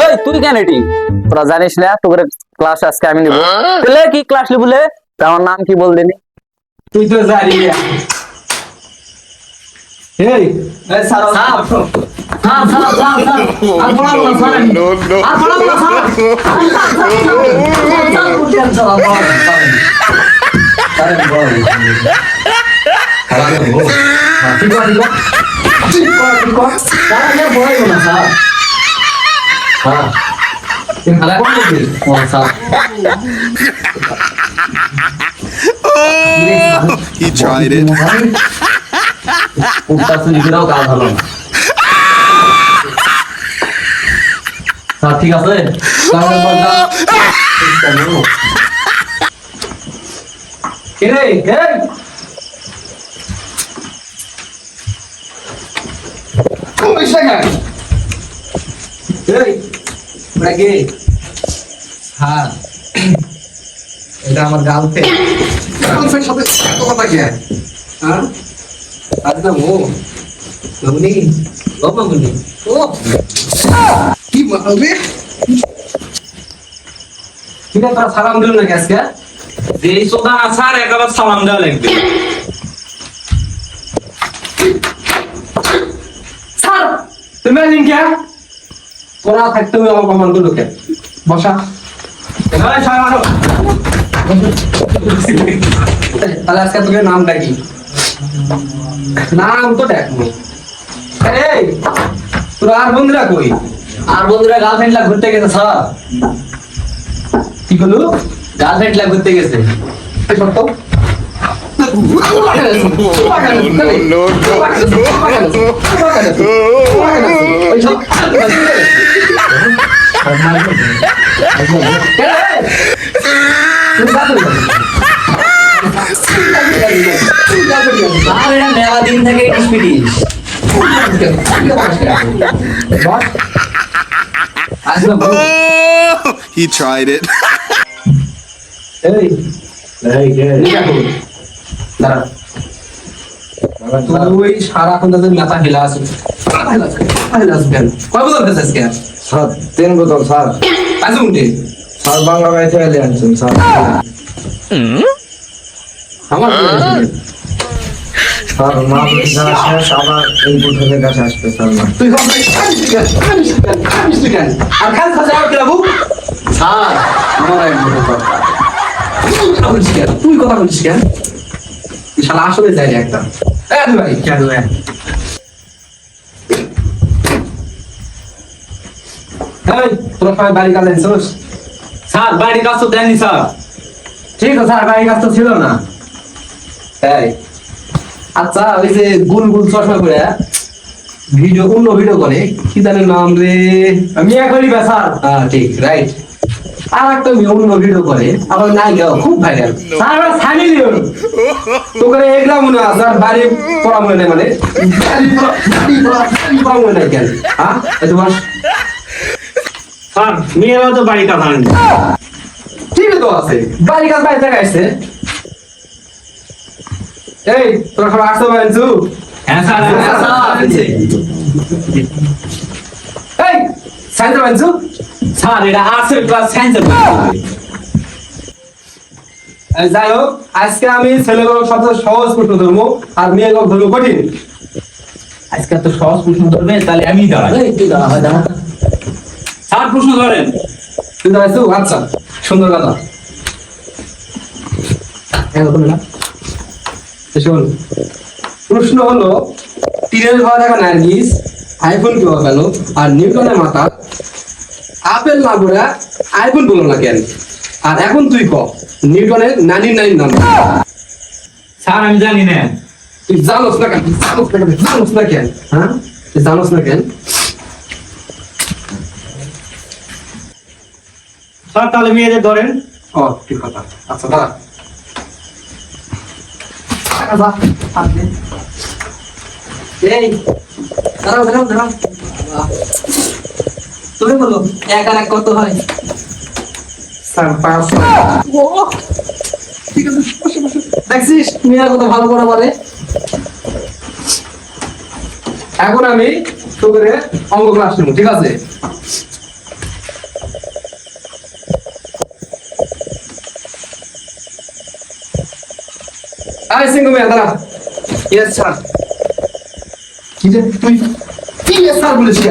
এই তুই কেন এটি তোরা জানিস না তোর ক্লাস আজকে আমি নিব তাহলে কি ক্লাস নিব বলে আমার নাম কি বল দেনি তুই তো জানি এই এই স্যার স্যার হ্যাঁ স্যার স্যার আর বড় বড় স্যার আর বড় বড় স্যার He tried it. ঠিক আছে এটা আমার গার্লফ্রেন্ড সাথে কথা কি হ্যাঁ আজ না ও মামুনি ও মামুনি ও কি বলবে ঠিক আছে তোরা সালাম দিল না আজকে যে সোদা আসার একবার সালাম দেওয়া লাগবে স্যার তুমি আছেন কে তোরা থাকতে হবে আমার কমান গুলো কে বসা এবারে সবাই মারো তাহলে আজকে তোকে নামটা কি নাম তো দেখো এই তোর আর বন্ধুরা কই আর বন্ধুরা গার্লফ্রেন্ড লা ঘুরতে গেছে স্যার কি বললো গার্লফ্রেন্ড লা ঘুরতে গেছে সত্য No, আর এটা মেলা দিন থেকে স্পিডিশ He tried it. তুই সারাক্ষণ তাদের মাথা হেলা আছে কয় বছর হয়েছে আজকে স্যার 3 বোতল স্যার আজ উঠে স্যার বাংলা গাড়ি থেকে নিয়ে আনছেন স্যার আমার স্যার মা বুঝা শেষ আবার এই বোতলের কাছে আসবে স্যার না তুই আর খান খাজা আর কেলাবু স্যার আমার এক বড় কথা তুই কথা বলছিস কেন শালা আসলে যাই একটা ভাই কেন তোরা সবাই বাড়ি কাজ আনছোস স্যার বাড়ির কাজ তো দেননি স্যার ঠিক আছে স্যার বাড়ি কাজ তো ছিল না তাই আচ্ছা ওই যে গুল গুল চশমা করে ভিডিও অন্য ভিডিও করে কি জানেন নাম রে আমি এখনই বা স্যার হ্যাঁ ঠিক রাইট আর একটা অন্য ভিডিও করে আবার নাই গাও খুব ভাইরাল স্যার আমরা ছানি লিও তোকে এগুলা মনে আছে আর বাড়ি পড়া মনে নাই মানে বাড়ি পড়া মনে নাই কেন হ্যাঁ এই তোমার স্যার মেয়েরাও তো বাড়ি কাজ আনেনি ঠিক তো আছে বাড়ি কাজ বাড়ি থেকে আসছে এই তোরা সবাই আসতে পারছু হ্যাঁ স্যার এই সাইন্স পারছু স্যার এটা আর্টসের ক্লাস সায়েন্সের যাই হোক আজকে আমি ছেলেগুলো সবচেয়ে সহজ প্রশ্ন ধরবো আর মেয়েগুলো ধরবো কঠিন আজকে তো সহজ প্রশ্ন ধরবে তাহলে আমি দাঁড়াই এই তুই দাঁড়া হয় দাঁড়া স্যার প্রশ্ন ধরেন তুই দাঁড়াইছু আচ্ছা সুন্দর কথা শোন প্রশ্ন হলো তীরের ঘর থাকা নার্গিস আইফোন কিভাবে পেল আর নিউটনের মাথা আপেল না বলে আইফোন বলো না কেন আর এখন তুই ক নিউটনের নানির নাম স্যার আমি জানি না তুই জানোস না কেন জানোস না কেন হ্যাঁ তুই জানোস না কেন স্যার তাহলে মেয়েদের ধরেন ও ঠিক কথা আচ্ছা দাঁড়া এই দাঁড়াও দাঁড়াও দাঁড়াও তুমি বলো এক আর এক কত হয় স্যার 500 ও ঠিক আছে দেখছিস মেয়েরা কত ভালো করে বলে এখন আমি তোকে অঙ্ক ক্লাস নেবো, ঠিক আছে? আয় সিংহ মিয়া দাঁড়া। Yes sir. কি যে তুই কি স্যার বলেছিস?